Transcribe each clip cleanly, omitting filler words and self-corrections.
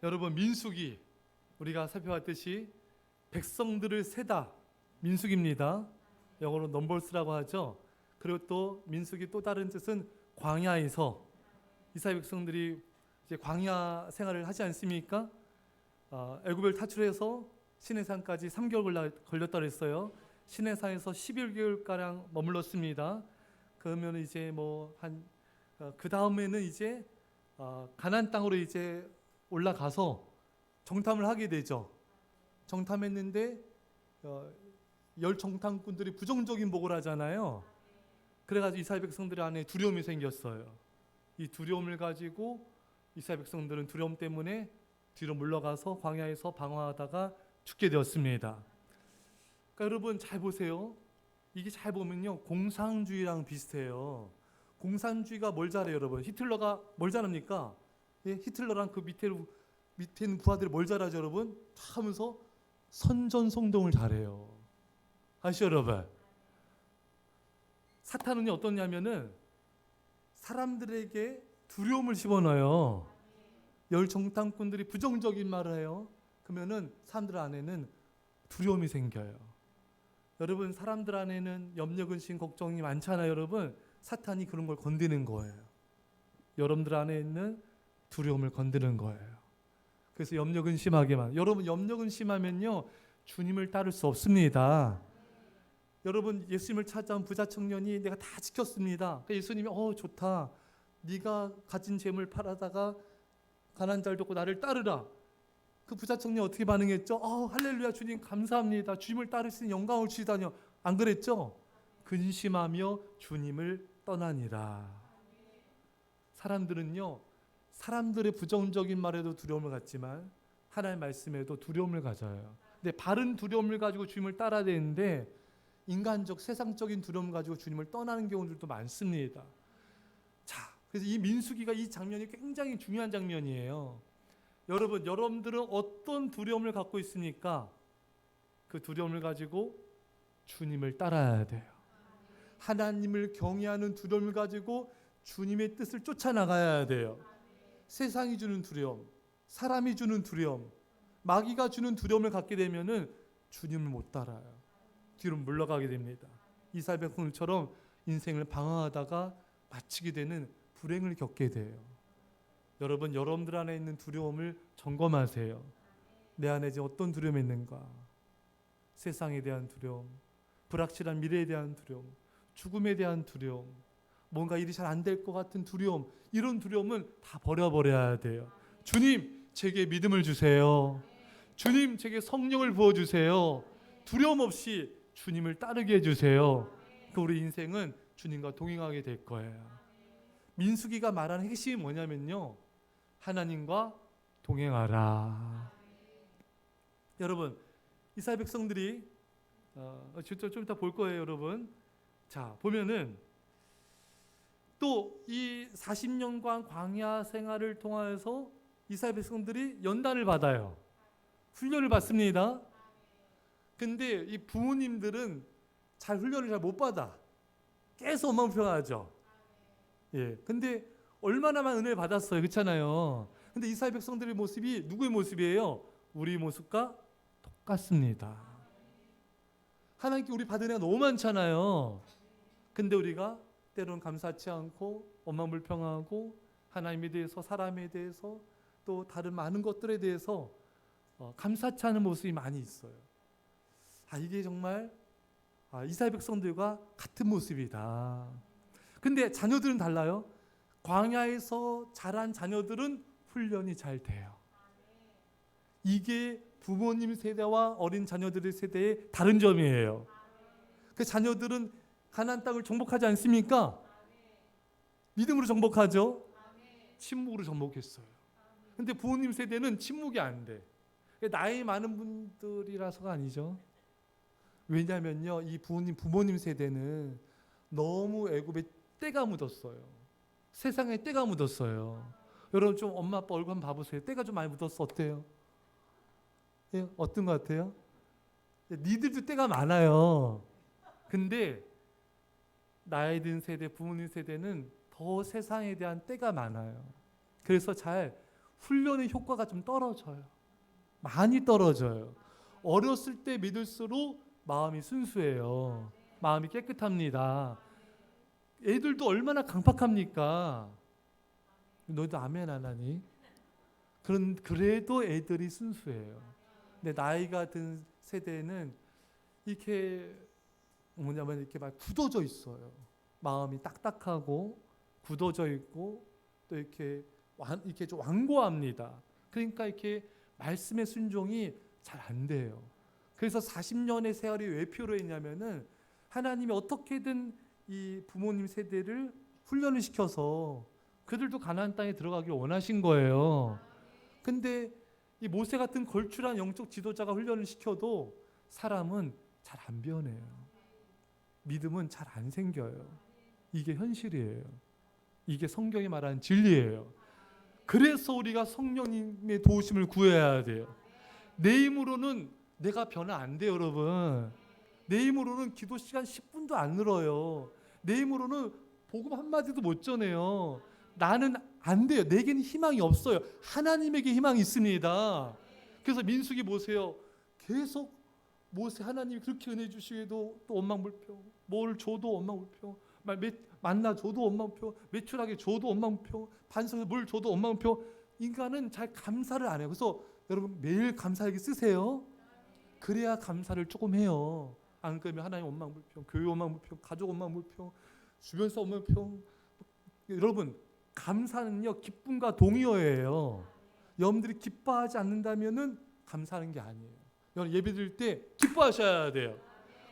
여러분, 민수기 우리가 살펴봤듯이 백성들을 세다, 민수기입니다. 영어로 넘버스라고 하죠. 그리고 또 민수기 또 다른 뜻은 광야에서 이스라엘 백성들이 이제 광야 생활을 하지 않습니까? 애굽을 탈출해서 시내산까지 3개월 걸렸다 그랬어요. 시내산에서 11개월 가량 머물렀습니다. 그러면 이제 그 다음에는 이제 가나안 땅으로 이제 올라가서 정탐을 하게 되죠. 정탐했는데 열 정탐꾼들이 부정적인 보고를 하잖아요. 그래가지고 이스라엘 백성들 안에 두려움이 생겼어요. 이 두려움을 가지고 이스라엘 백성들은 두려움 때문에 뒤로 물러가서 광야에서 방황하다가 죽게 되었습니다. 그러니까 여러분 잘 보세요. 이게 잘 보면요, 공산주의랑 비슷해요. 공산주의가 뭘 잘해요, 여러분? 히틀러가 뭘 잘합니까? 예, 히틀러랑 그 밑에 있는 부하들이 뭘 잘하죠, 여러분? 다 하면서 선전송동을 잘해요. 아시죠, 여러분? 사탄은 어떠냐면은 사람들에게 두려움을 집어넣어요. 열 정탐꾼들이 부정적인 말을 해요. 그러면은 사람들 안에는 두려움이 생겨요. 여러분, 사람들 안에는 염려, 근심, 걱정이 많잖아요, 여러분. 사탄이 그런 걸 건드는 거예요. 여러분들 안에 있는 두려움을 건드는 거예요. 그래서 염려, 근심하게만. 여러분, 염려, 근심하면요, 주님을 따를 수 없습니다. 여러분, 예수님을 찾아온 부자 청년이 내가 다 지켰습니다. 예수님이 좋다. 네가 가진 재물 팔아다가 가난한 자를 돕고 나를 따르라. 그 부자 청년 어떻게 반응했죠? 할렐루야, 주님 감사합니다. 주님을 따를 수 있는 영광을 주시다니요. 안 그랬죠? 근심하며 주님을 떠나니라. 사람들은요, 사람들의 부정적인 말에도 두려움을 갖지만 하나님의 말씀에도 두려움을 가져요. 근데 바른 두려움을 가지고 주님을 따라야 되는데 인간적, 세상적인 두려움을 가지고 주님을 떠나는 경우들도 많습니다. 자, 그래서 이 민수기가 이 장면이 굉장히 중요한 장면이에요. 여러분, 여러분들은 어떤 두려움을 갖고 있습니까? 그 두려움을 가지고 주님을 따라야 돼요. 하나님을 경외하는 두려움을 가지고 주님의 뜻을 쫓아나가야 돼요. 세상이 주는 두려움, 사람이 주는 두려움, 마귀가 주는 두려움을 갖게 되면은 주님을 못 따라요. 뒤로 물러가게 됩니다. 이스라엘 백성들처럼 인생을 방황하다가 마치게 되는 불행을 겪게 돼요. 여러분, 여러분들 안에 있는 두려움을 점검하세요. 내 안에 지금 어떤 두려움이 있는가? 세상에 대한 두려움, 불확실한 미래에 대한 두려움, 죽음에 대한 두려움, 뭔가 일이 잘 안 될 것 같은 두려움, 이런 두려움은 다 버려버려야 돼요. 주님, 제게 믿음을 주세요. 주님, 제게 성령을 부어주세요. 두려움 없이 주님을 따르게 해주세요. 그 우리 인생은 주님과 동행하게 될 거예요. 민수기가 말하는 핵심이 뭐냐면요, 하나님과 동행하라. 여러분, 이스라엘 백성들이 좀 이따 볼 거예요, 여러분. 자, 보면은 또 이 40년간 광야 생활을 통하여서 이스라엘 백성들이 연단을 받아요. 훈련을 받습니다. 근데 이 부모님들은 훈련을 잘 못 받아. 계속 엄마 불평하죠. 예. 근데 얼마나만 은혜를 받았어요. 그렇잖아요. 근데 이스라엘 백성들의 모습이 누구의 모습이에요? 우리 모습과 똑같습니다. 하나님께 우리 받은 은혜가 너무 많잖아요. 근데 우리가 때로는 감사치 않고 엄마 불평하고 하나님에 대해서, 사람에 대해서, 또 다른 많은 것들에 대해서 감사치 않은 모습이 많이 있어요. 이게 정말 이스라엘 백성들과 같은 모습이다. 근데 자녀들은 달라요. 광야에서 자란 자녀들은 훈련이 잘 돼요. 이게 부모님 세대와 어린 자녀들의 세대의 다른 점이에요. 그 자녀들은 가나안 땅을 정복하지 않습니까? 믿음으로 정복하죠. 침묵으로 정복했어요. 근데 부모님 세대는 침묵이 안 돼. 나이 많은 분들이라서가 아니죠. 왜냐면요, 이 부모님 세대는 너무 애굽에 때가 묻었어요. 세상에 때가 묻었어요. 여러분, 좀 엄마 아빠 얼굴 한번 봐보세요. 때가 좀 많이 묻었어. 어때요? 예, 어떤 것 같아요? 니들도 때가 많아요. 근데 나이 든 세대, 부모님 세대는 더 세상에 대한 때가 많아요. 그래서 잘 훈련의 효과가 좀 떨어져요. 많이 떨어져요. 어렸을 때 믿을수록 마음이 순수해요. 마음이 깨끗합니다. 애들도 얼마나 강팍합니까? 너희도 아멘 안 하니? 그래도 애들이 순수해요. 근데 나이가 든 세대는 이렇게 뭐냐면 이렇게 막 굳어져 있어요. 마음이 딱딱하고 굳어져 있고 또 이렇게 좀 완고합니다. 그러니까 이렇게 말씀의 순종이 잘 안 돼요. 그래서 40년의 세월이 왜 필요했냐면은 하나님이 어떻게든 이 부모님 세대를 훈련을 시켜서 그들도 가나안 땅에 들어가길 원하신 거예요. 근데 이 모세 같은 걸출한 영적 지도자가 훈련을 시켜도 사람은 잘 안 변해요. 믿음은 잘 안 생겨요. 이게 현실이에요. 이게 성경이 말하는 진리예요. 그래서 우리가 성령님의 도우심을 구해야 돼요. 내 힘으로는 내가 변화 안 돼요, 여러분. 내 힘으로는 기도 시간 10분도 안 늘어요. 내 힘으로는 복음 한마디도 못 전해요. 나는 안 돼요. 내게는 희망이 없어요. 하나님에게 희망이 있습니다. 그래서 민수기 보세요. 계속 모세 하나님이 그렇게 은혜 주시기에도 또 원망불평. 뭘 줘도 원망불평. 만나 줘도 원망불평. 매출하게 줘도 원망불평. 반석에서 뭘 줘도 원망불평. 인간은 잘 감사를 안 해요. 그래서 여러분 매일 감사일기 쓰세요. 그래야 감사를 조금 해요. 안 그러면 하나님 원망불평, 교회 원망불평, 가족 원망불평, 주변 사람 원망불평. 여러분 감사는요 기쁨과 동의어예요. 여러분들이 기뻐하지 않는다면은 감사하는 게 아니에요. 여러분 예배 드릴 때 기뻐하셔야 돼요.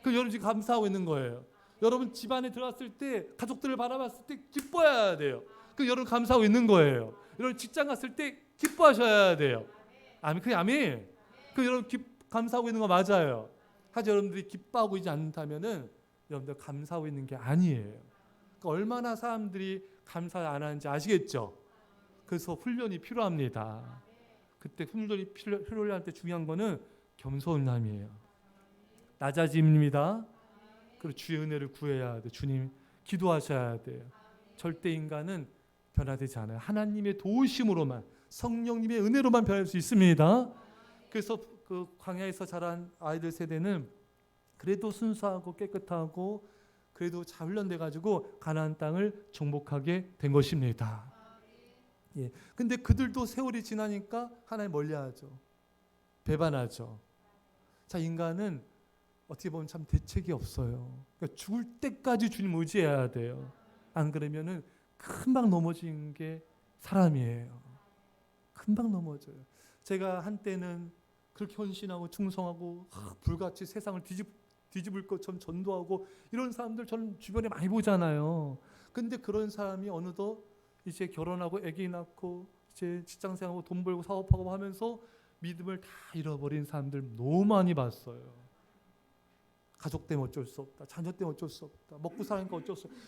그 여러분 지금 감사하고 있는 거예요. 여러분 집안에 들어왔을 때 가족들을 바라봤을 때 기뻐해야 돼요. 그 여러분 감사하고 있는 거예요. 여러분 직장 갔을 때 기뻐하셔야 돼요. 아멘. 그 아멘. 그 여러분 감사하고 있는 거 맞아요. 하지만 여러분들이 기뻐하고 있지 않다면은 여러분들 감사하고 있는 게 아니에요. 그러니까 얼마나 사람들이 감사 안 하는지 아시겠죠? 그래서 훈련이 필요합니다. 그때 훈련이 필요할 때 중요한 거는 겸손함이에요. 낮아짐입니다. 그리고 주의 은혜를 구해야 돼요. 주님 기도하셔야 돼요. 절대 인간은 변화되지 않아요. 하나님의 도우심으로만 성령님의 은혜로만 변할 수 있습니다. 그래서 그 광야에서 자란 아이들 세대는 그래도 순수하고 깨끗하고 그래도 잘 훈련돼 가지고 가나안 땅을 정복하게 된 것입니다. 예. 근데 그들도 세월이 지나니까 하나님 멀리하죠. 배반하죠. 자, 인간은 어떻게 보면 참 대책이 없어요. 그러니까 죽을 때까지 주님 의지해야 돼요. 안 그러면은 금방 넘어지는 게 사람이에요. 금방 넘어져요. 제가 한때는 그렇게 헌신하고 충성하고 불같이 세상을 뒤집을 것처럼 전도하고 이런 사람들 저는 주변에 많이 보잖아요. 근데 그런 사람이 어느덧 이제 결혼하고 아기 낳고 이제 직장생활하고 돈 벌고 사업하고 하면서 믿음을 다 잃어버린 사람들 너무 많이 봤어요. 가족 때문에 어쩔 수 없다. 자녀 때문에 어쩔 수 없다. 먹고 사니까 어쩔 수 없다.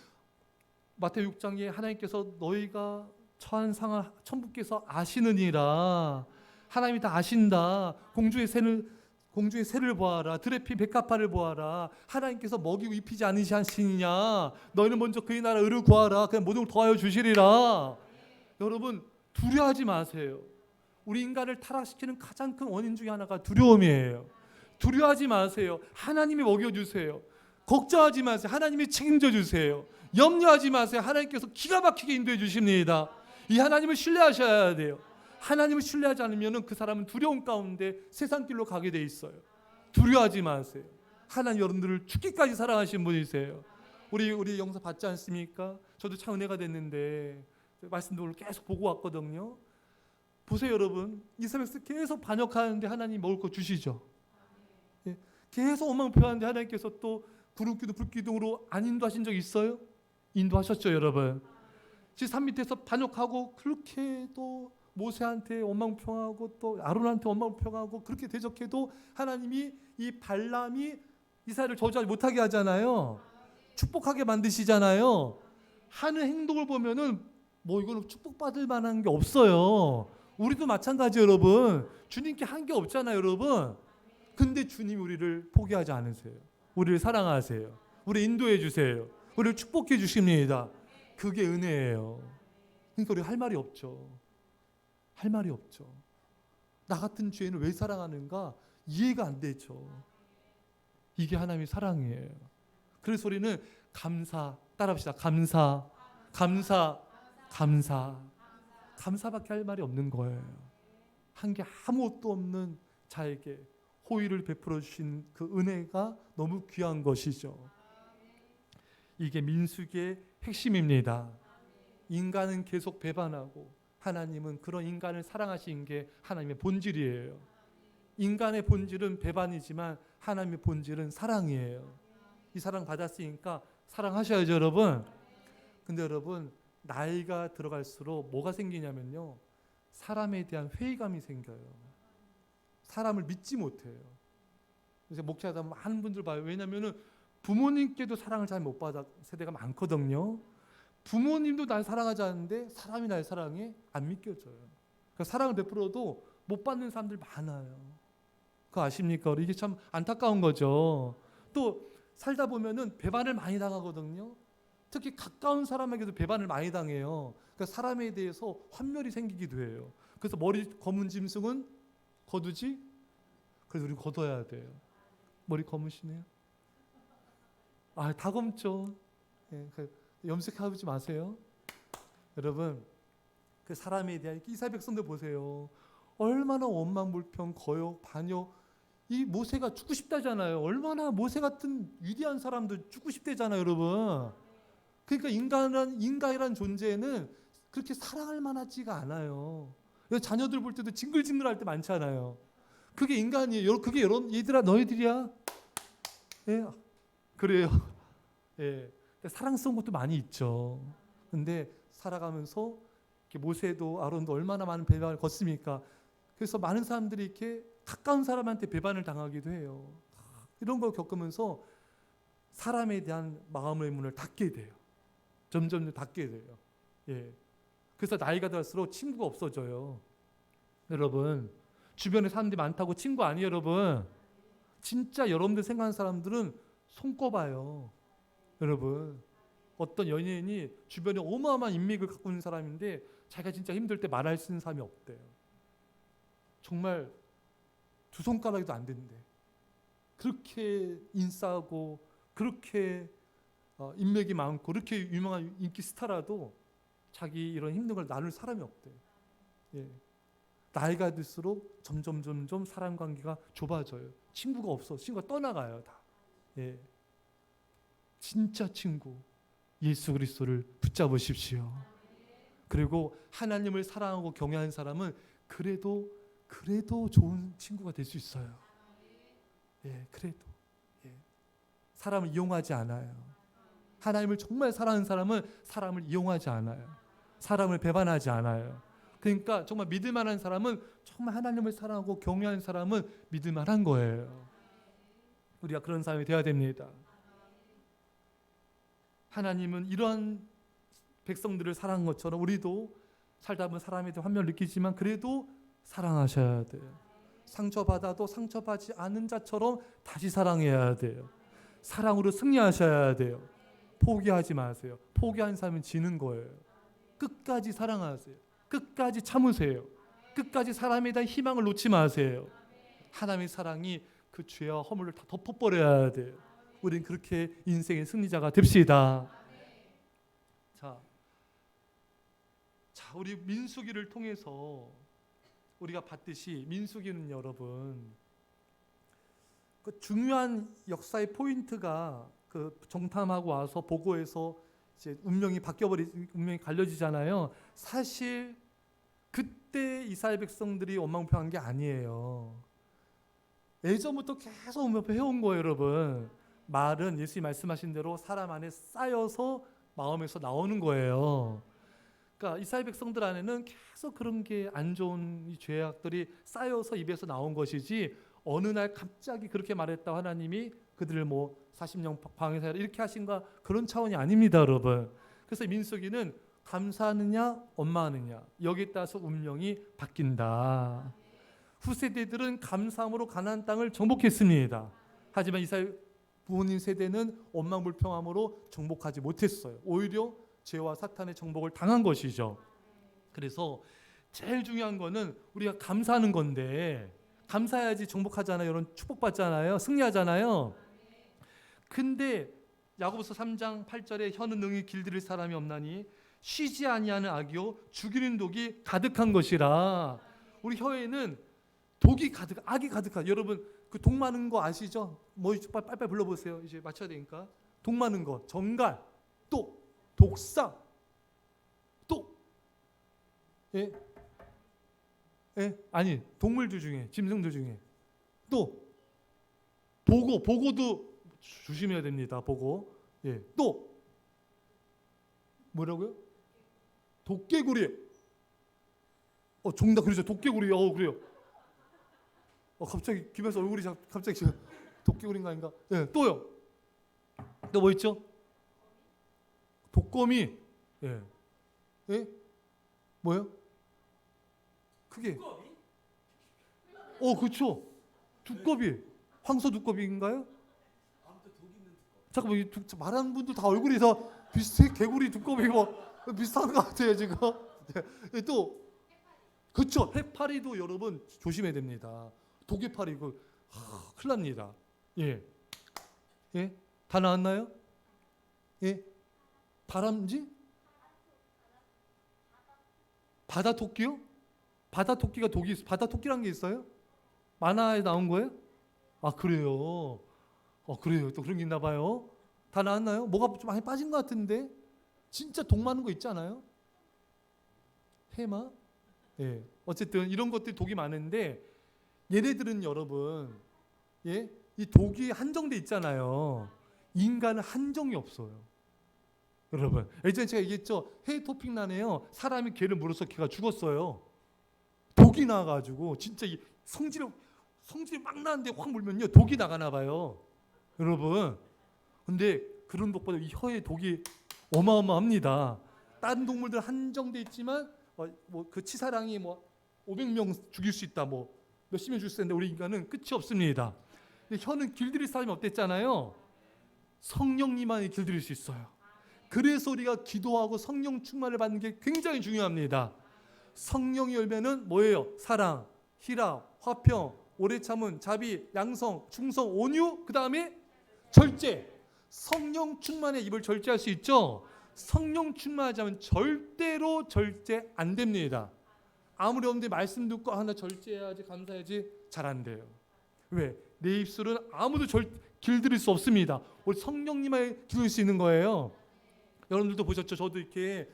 마태복음 6장에 하나님께서 너희가 처한 상을 천부께서 아시느니라. 하나님이 다 아신다. 공주의 새를 보아라. 들의 피 백합화를 보아라. 하나님께서 먹이고 입히지 않으시느냐. 너희는 먼저 그의 나라 의를 구하라. 그냥 모든 걸 더하여 주시리라. 여러분 두려워하지 마세요. 우리 인간을 타락시키는 가장 큰 원인 중에 하나가 두려움이에요. 두려워하지 마세요. 하나님이 먹여주세요. 걱정하지 마세요. 하나님이 책임져 주세요. 염려하지 마세요. 하나님께서 기가 막히게 인도해 주십니다. 이 하나님을 신뢰하셔야 돼요. 하나님을 신뢰하지 않으면 그 사람은 두려움 가운데 세상 길로 가게 돼 있어요. 두려워하지 마세요. 하나님 여러분들을 죽기까지 사랑하신 분이세요. 우리 영상 받지 않습니까? 저도 참 은혜가 됐는데 말씀도 계속 보고 왔거든요. 보세요 여러분. 이스라엘에서 계속 반역하는데 하나님 먹을 거 주시죠. 예, 계속 원망표하는데 하나님께서 또 구름기둥 불기둥으로 안 인도하신 적 있어요? 인도하셨죠 여러분. 산 밑에서 반역하고 그렇게 또 모세한테 원망평하고 또 아론한테 원망평하고 그렇게 대적해도 하나님이 이 발람이 이스라엘을 저주하지 못하게 하잖아요. 축복하게 만드시잖아요. 하는 행동을 보면은 뭐 이거는 축복받을 만한 게 없어요. 우리도 마찬가지 여러분. 주님께 한 게 없잖아요 여러분. 근데 주님이 우리를 포기하지 않으세요. 우리를 사랑하세요. 우리 인도해 주세요. 우리를 축복해 주십니다. 그게 은혜예요. 그러니까 우리 할 말이 없죠. 할 말이 없죠. 나 같은 죄인을 왜 사랑하는가 이해가 안 되죠. 이게 하나님의 사랑이에요. 그래서 우리는 감사, 따라합시다. 감사, 감사, 감사. 감사밖에 할 말이 없는 거예요. 한 게 아무것도 없는 자에게 호의를 베풀어 주신 그 은혜가 너무 귀한 것이죠. 이게 민수기의 핵심입니다. 인간은 계속 배반하고 하나님은 그런 인간을 사랑하신 게 하나님의 본질이에요. 인간의 본질은 배반이지만 하나님의 본질은 사랑이에요. 이 사랑 받았으니까 사랑하셔야죠, 여러분. 근데 여러분, 나이가 들어갈수록 뭐가 생기냐면요, 사람에 대한 회의감이 생겨요. 사람을 믿지 못해요. 그래서 목회하다 많은 분들 봐요. 왜냐하면 부모님께도 사랑을 잘 못 받아 세대가 많거든요. 부모님도 날 사랑하지 않는데 사람이 날 사랑해? 안 믿겨져요. 그러니까 사랑을 베풀어도 못 받는 사람들 많아요. 그거 아십니까? 이게 참 안타까운 거죠. 또 살다 보면은 배반을 많이 당하거든요. 특히 가까운 사람에게도 배반을 많이 당해요. 그러니까 사람에 대해서 환멸이 생기기도 해요. 그래서 머리 검은 짐승은 거두지? 그래서 우리 걷어야 돼요. 머리 검으시네요? 아, 다 검죠. 예, 염색하지 마세요. 여러분, 그 사람에 대한 이스라엘 백성들 보세요. 얼마나 원망, 불평, 거역, 반역. 이 모세가 죽고 싶다잖아요. 얼마나 모세 같은 위대한 사람들 죽고 싶대잖아요, 여러분. 그러니까 인간이란 존재는 그렇게 사랑할 만하지가 않아요. 자녀들 볼 때도 징글징글할 때 많잖아요. 그게 인간이에요. 그게 여러분, 얘들아 너희들이야. 예, 그래요. 예, 사랑스러운 것도 많이 있죠. 근데 살아가면서 모세도 아론도 얼마나 많은 배반을 걷습니까? 그래서 많은 사람들이 이렇게 가까운 사람한테 배반을 당하기도 해요. 이런 걸 겪으면서 사람에 대한 마음의 문을 닫게 돼요. 점점 닫게 돼요. 예. 그래서 나이가 들수록 친구가 없어져요. 여러분, 주변에 사람들이 많다고 친구 아니에요, 여러분. 진짜 여러분들 생각하는 사람들은 손꼽아요. 여러분, 어떤 연예인이 주변에 어마어마한 인맥을 갖고 있는 사람인데 자기가 진짜 힘들 때 말할 수 있는 사람이 없대요. 정말 두 손가락에도 안 된대. 그렇게 인싸고 그렇게 인맥이 많고 그렇게 유명한 인기 스타라도 자기 이런 힘든 걸 나눌 사람이 없대요. 예. 나이가 들수록 점점 사람 관계가 좁아져요. 친구가 없어. 친구가 떠나가요, 다. 예. 진짜 친구 예수 그리스도를 붙잡으십시오. 그리고 하나님을 사랑하고 경외하는 사람은 그래도 좋은 친구가 될 수 있어요. 예, 그래도. 예. 사람을 이용하지 않아요. 하나님을 정말 사랑하는 사람은 사람을 이용하지 않아요. 사람을 배반하지 않아요. 그러니까 정말 믿을 만한 사람은 정말 하나님을 사랑하고 경외하는 사람은 믿을 만한 거예요. 우리가 그런 사람이 되어야 됩니다. 하나님은 이러한 백성들을 사랑한 것처럼 우리도 살다 보면 사람에 대한 환멸을 느끼지만 그래도 사랑하셔야 돼요. 상처받아도 상처받지 않은 자처럼 다시 사랑해야 돼요. 사랑으로 승리하셔야 돼요. 포기하지 마세요. 포기한 사람은 지는 거예요. 끝까지 사랑하세요. 끝까지 참으세요. 끝까지 사람에 대한 희망을 놓지 마세요. 하나님의 사랑이 그 죄와 허물을 다 덮어버려야 돼요. 우리는 그렇게 인생의 승리자가 됩시다. 자, 우리 민수기를 통해서 우리가 봤듯이 민수기는 여러분 그 중요한 역사의 포인트가 그 정탐하고 와서 보고해서 이제 운명이 갈려지잖아요. 사실 그때 이스라엘 백성들이 원망불평한 게 아니에요. 예전부터 계속 원망불평 해온 거예요, 여러분. 말은 예수님이 말씀하신 대로 사람 안에 쌓여서 마음에서 나오는 거예요. 그러니까 이스라엘 백성들 안에는 계속 그런 게 안 좋은 이 죄악들이 쌓여서 입에서 나온 것이지 어느 날 갑자기 그렇게 말했다 하나님이 그들을 40년 방해하라 이렇게 하신가 그런 차원이 아닙니다, 여러분. 그래서 민수기는 감사하느냐 원망하느냐 여기에 따라서 운명이 바뀐다. 후세대들은 감사함으로 가나안 땅을 정복했습니다. 하지만 이스라엘 부모님 세대는 원망불평함으로 정복하지 못했어요. 오히려 죄와 사탄의 정복을 당한 것이죠. 그래서 제일 중요한 거는 우리가 감사하는 건데, 감사해야지 정복하잖아요. 이런 축복받잖아요. 승리하잖아요. 근데 야고보서 3장 8절에 혀는 능히 길들일 사람이 없나니 쉬지 아니하는 악이요 죽이는 독이 가득한 것이라. 우리 혀에는 독이 가득, 악이 가득한. 여러분 그 독 많은 거 아시죠? 뭐 빨리 불러보세요. 이제 맞춰야 되니까. 독 많은 거, 정갈, 또 독사, 또 예? 예? 아니 동물들 중에, 짐승들 중에 또 보고도 조심해야 됩니다. 보고. 예. 또 뭐라고요? 도깨구리. 정답. 그러죠. 도깨구리. 그래요. 갑자기 김에서 얼굴이 갑자기 지금 도깨구리인가 아닌가? 예. 또요. 또 뭐 있죠? 독거미. 예. 예? 뭐요? 그게. 그렇죠. 두꺼비. 황소 두꺼비인가요? 잠깐만, 말하는 분들 다 얼굴이 다 비슷해. 개구리, 두꺼비 뭐 비슷한 것 같아요 지금. 네. 또 그렇죠. 해파리도 여러분 조심해야 됩니다. 도개파리 큰일 납니다. 예, 예, 다 나왔나요? 예, 다람쥐, 바다 토끼요? 바다 토끼가 독이, 바다 토끼란 게 있어요? 만화에 나온 거예요? 그래요. 그래요. 또 그런 게 있나 봐요. 다 나왔나요? 뭐가 좀 많이 빠진 것 같은데. 진짜 독 많은 거 있잖아요. 해마. 예. 어쨌든 이런 것들이 독이 많은데, 얘네들은 여러분, 예, 이 독이 한정돼 있잖아요. 인간은 한정이 없어요. 여러분, 예전에 제가 얘기했죠. 해 토픽란에요. 사람이 개를 물어서 개가 죽었어요. 독이 나가지고 진짜 성질이 막 나는데 확 물면요 독이 나가나 봐요. 여러분, 근데 그런 독보다 이 혀의 독이 어마어마합니다. 다른 동물들 한정돼 있지만 그 치사량이 500명 죽일 수 있다, 몇십 명 죽일 수 있는데 우리 인간은 끝이 없습니다. 근데 혀는 길들일 사람이 없댔잖아요. 성령님만이 길들일 수 있어요. 그래서 우리가 기도하고 성령 충만을 받는 게 굉장히 중요합니다. 성령이 열매는 뭐예요? 사랑, 희락, 화평, 오래 참음, 자비, 양성, 충성, 온유, 그 다음에 절제. 성령 충만에 입을 절제할 수 있죠. 성령 충만하지 않으면 절대로 절제 안 됩니다. 아무리 여러분들이 말씀 듣고 나 절제해야지, 감사해야지, 잘 안 돼요. 왜? 내 입술은 아무도 길들일 수 없습니다. 우리 성령님만 길들일 수 있는 거예요. 여러분들도 보셨죠? 저도 이렇게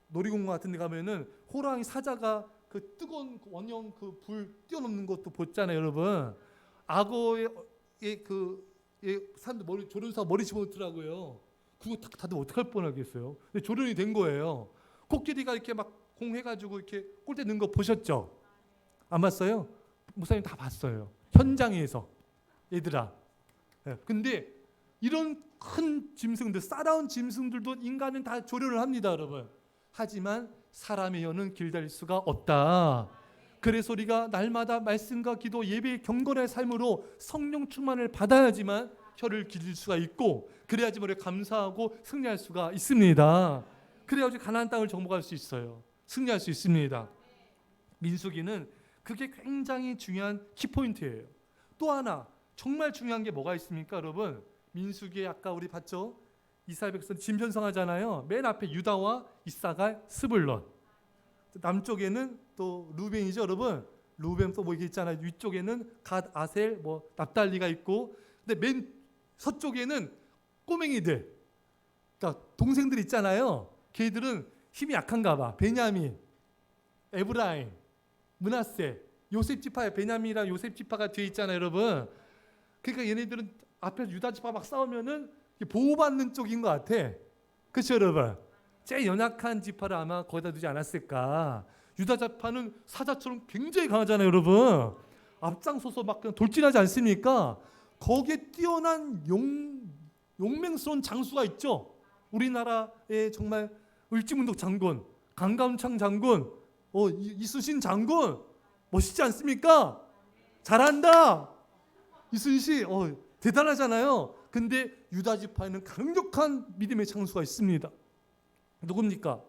놀이공원 같은 데 가면은 호랑이 사자가 그 뜨거운 원형 그 불 뛰어넘는 것도 봤잖아요, 여러분. 악어의 사람들 조련사 머리 집어넣더라고요. 그거 다들 어떡할 뻔하겠어요. 근데 조련이 된 거예요. 코끼리가 이렇게 막 공해가지고 이렇게 꼴대 넣은 거 보셨죠? 안 봤어요? 목사님 다 봤어요. 현장에서. 얘들아. 네. 근데 이런 큰 짐승들, 싸다운 짐승들도 인간은 다 조련을 합니다, 여러분. 하지만 사람의 혀는 길들일 수가 없다. 그래서 우리가 날마다 말씀과 기도, 예배, 경건의 삶으로 성령 충만을 받아야지만 혀를 길릴 수가 있고, 그래야지 우리가 감사하고 승리할 수가 있습니다. 그래야지 가나안 땅을 정복할 수 있어요. 승리할 수 있습니다. 민수기는 그게 굉장히 중요한 키포인트예요. 또 하나 정말 중요한 게 뭐가 있습니까, 여러분? 민수기에 아까 우리 봤죠? 이스라엘 백성 짐 편성하잖아요. 맨 앞에 유다와 이사갈, 스불론. 남쪽에는 또 루벤이죠, 여러분. 루벤 또 뭐 이게 있잖아요. 위쪽에는 갓, 아셀, 납달리가 있고, 근데 맨 서쪽에는 꼬맹이들, 그러니까 동생들 있잖아요. 걔들은 힘이 약한가 봐. 베냐민, 에브라임, 므낫세, 요셉 지파에 베냐민이랑 요셉 지파가 뒤에 있잖아요, 여러분. 그러니까 얘네들은 앞에서 유다 지파 막 싸우면은 보호받는 쪽인 것 같아. 그렇죠, 여러분? 제일 연약한 지파를 아마 거기다 두지 않았을까. 유다 지파는 사자처럼 굉장히 강하잖아요, 여러분. 앞장서서 막 그냥 돌진하지 않습니까? 거기에 뛰어난 용맹스러운 장수가 있죠. 우리나라의 정말 을지문덕 장군, 강감창 장군, 이순신 장군 멋있지 않습니까? 잘한다. 이순신 대단하잖아요. 근데 유다 지파에는 강력한 믿음의 장수가 있습니다. 누굽니까?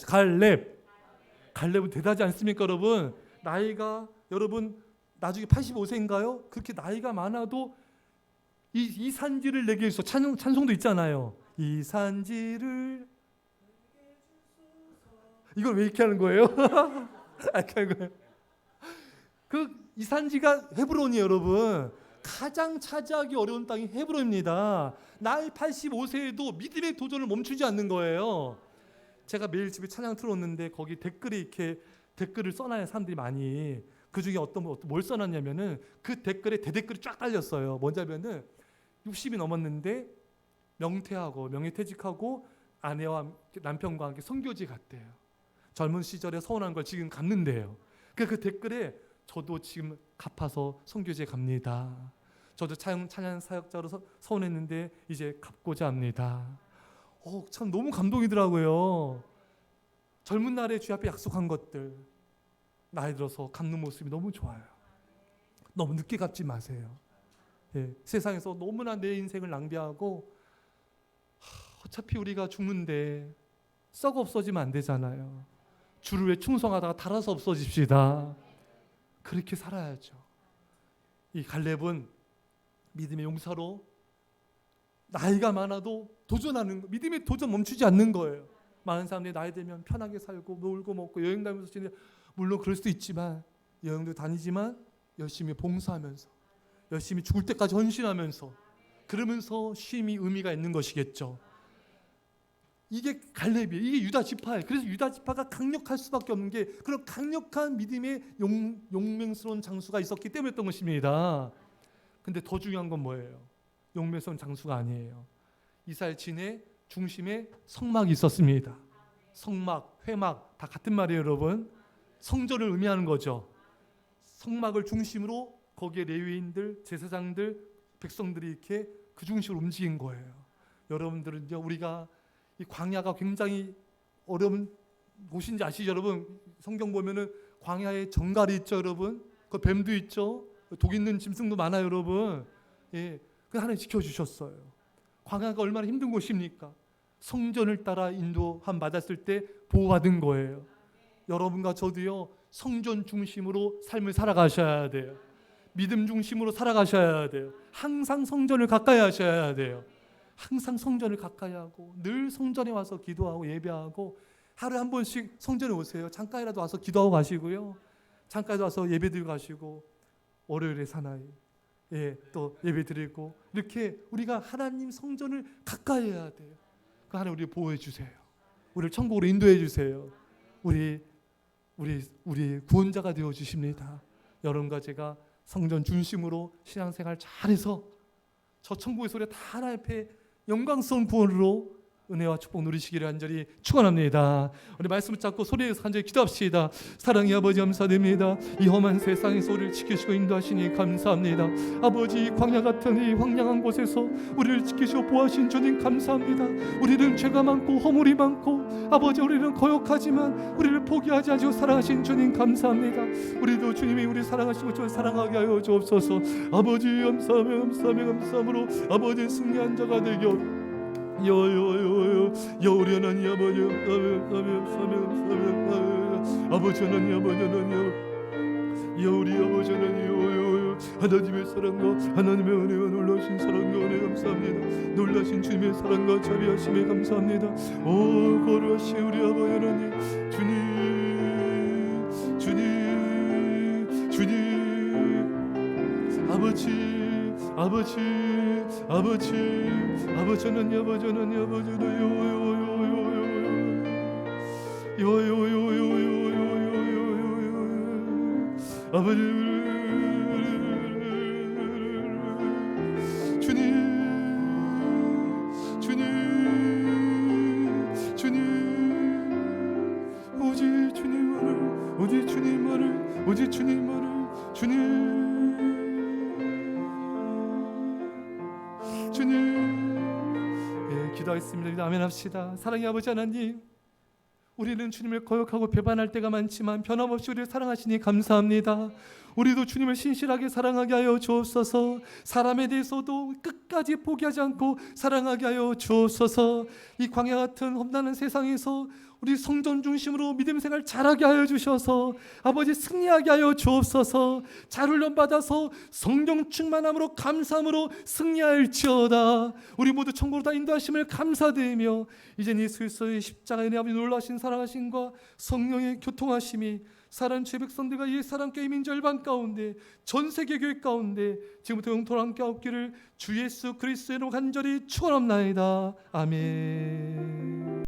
갈렙. 갈렙은 대단하지 않습니까, 여러분? 나이가 여러분 나중에 85세인가요? 그렇게 나이가 많아도 이 산지를 내게 해서 찬송도 있잖아요. 이 산지를 이걸 왜 이렇게 하는 거예요? 이렇게 하는 거예요. 이 산지가 헤브론이에요, 여러분. 가장 차지하기 어려운 땅이 헤브론입니다. 나이 85세에도 믿음의 도전을 멈추지 않는 거예요. 제가 매일 집에 찬양 틀었는데 거기 댓글에 이렇게 댓글을 써놔요, 사람들이 많이. 그 중에 뭘 써놨냐면은 그 댓글에 대댓글이 쫙 깔렸어요. 뭐냐면은 60이 넘었는데 명예퇴직하고 아내와 남편과 함께 선교지 갔대요. 젊은 시절에 서운한 걸 지금 갚는데요. 그 댓글에 저도 지금 갚아서 선교지에 갑니다. 저도 찬양 사역자로 서운했는데 이제 갚고자 합니다. 참 너무 감동이더라고요. 젊은 날에 주님 앞에 약속한 것들 나이 들어서 갚는 모습이 너무 좋아요. 너무 늦게 갚지 마세요. 예, 세상에서 너무나 내 인생을 낭비하고 어차피 우리가 죽는데 썩어 없어지면 안 되잖아요. 주를 위해 충성하다가 달아서 없어집시다. 그렇게 살아야죠. 이 갈렙은 믿음의 용사로 나이가 많아도 도전하는 거, 믿음의 도전 멈추지 않는 거예요. 많은 사람들이 나이 들면 편하게 살고 놀고 먹고 여행 다니면서 지내, 물론 그럴 수도 있지만 여행도 다니지만 열심히 봉사하면서 열심히 죽을 때까지 헌신하면서 그러면서 쉼이 의미가 있는 것이겠죠. 이게 갈렙이에요. 이게 유다 지파예요. 그래서 유다 지파가 강력할 수밖에 없는 게 그런 강력한 믿음의 용맹스러운 장수가 있었기 때문이었던 것입니다. 근데 더 중요한 건 뭐예요? 용맹스러운 장수가 아니에요. 이스라엘 진의 중심에 성막이 있었습니다. 성막, 회막 다 같은 말이에요, 여러분. 성전을 의미하는 거죠. 성막을 중심으로 거기에 레위인들, 제사장들, 백성들이 이렇게 그 중심으로 움직인 거예요. 여러분들은요, 우리가 이 광야가 굉장히 어려운 곳인지 아시죠, 여러분? 성경 보면은 광야에 정갈이 있죠, 여러분. 그 뱀도 있죠. 독 있는 짐승도 많아요, 여러분. 예, 그 하나님 지켜주셨어요. 광야가 얼마나 힘든 곳입니까? 성전을 따라 인도함 받았을 때 보호받은 거예요. 여러분과 저도요, 성전 중심으로 삶을 살아가셔야 돼요. 믿음 중심으로 살아가셔야 돼요. 항상 성전을 가까이 하셔야 돼요. 항상 성전을 가까이 하고 늘 성전에 와서 기도하고 예배하고 하루에 한 번씩 성전에 오세요. 잠깐이라도 와서 기도하고 가시고요. 잠깐이라도 와서 예배 드리고 가시고 월요일에 사나이 또 예배 드리고 이렇게 우리가 하나님 성전을 가까이 해야 돼요. 그 하나님 우리를 보호해 주세요. 우리를 천국으로 인도해 주세요. 우리 구원자가 되어 주십니다. 여러분과 제가 성전 중심으로 신앙생활 잘해서 저 천국의 소리 다 하나님 앞에 영광스러운 구원으로 은혜와 축복 누리시기를 간절히 축원합니다. 우리 말씀을 잡고 소리에서 간절히 기도합시다. 사랑의 아버지 감사드립니다. 이 험한 세상에서 우리를 지키시고 인도하시니 감사합니다. 아버지 광야 같은 이 황량한 곳에서 우리를 지키시고 보호하신 주님 감사합니다. 우리는 죄가 많고 허물이 많고 아버지 우리는 거역하지만 우리를 포기하지 않으시고 사랑하신 주님 감사합니다. 우리도 주님이 우리 사랑하시고 저를 사랑하게 하여 주옵소서. 아버지 감사함으로 아버지 승리한 자가 되게 여여여여 우리 하나님 아버지 아버지 하나님 아버지 하나님 우리 아버지 하나님 하나님의 사랑과 하나님의 은혜와 놀라신 사랑과 은혜 감사합니다. 놀라신 주님의 사랑과 자비하심에 감사합니다. 오 거룩하신 우리 아버지 하나님 주님 아버지 하나님 아버지 하나님 아버지 아버지 주님 오직 주님만을 주님 기도하겠습니다. 아멘 합시다. 사랑의 아버지 하나님, 우리는 주님을 거역하고 배반할 때가 많지만 변함없이 우리를 사랑하시니 감사합니다. 우리도 주님을 신실하게 사랑하게 하여 주옵소서. 사람에 대해서도 끝까지 포기하지 않고 사랑하게 하여 주옵소서. 이 광야 같은 험난한 세상에서 우리 성전 중심으로 믿음 생활 잘하게 하여 주셔서 아버지 승리하게 하여 주옵소서. 잘 훈련 받아서 성령 충만함으로 감사함으로 승리할지어다. 우리 모두 천국으로 다 인도하심을 감사드리며 이젠 예수 그리스도의 십자가의 아버지 놀라신 사랑하심과 성령의 교통하심이 사랑 죄 백성들과 이 사랑 게임 인절반 가운데 전 세계 교회 가운데 지금부터 영토로 함께 없기를 주 예수 그리스도로 간절히 축원합나이다. 아멘.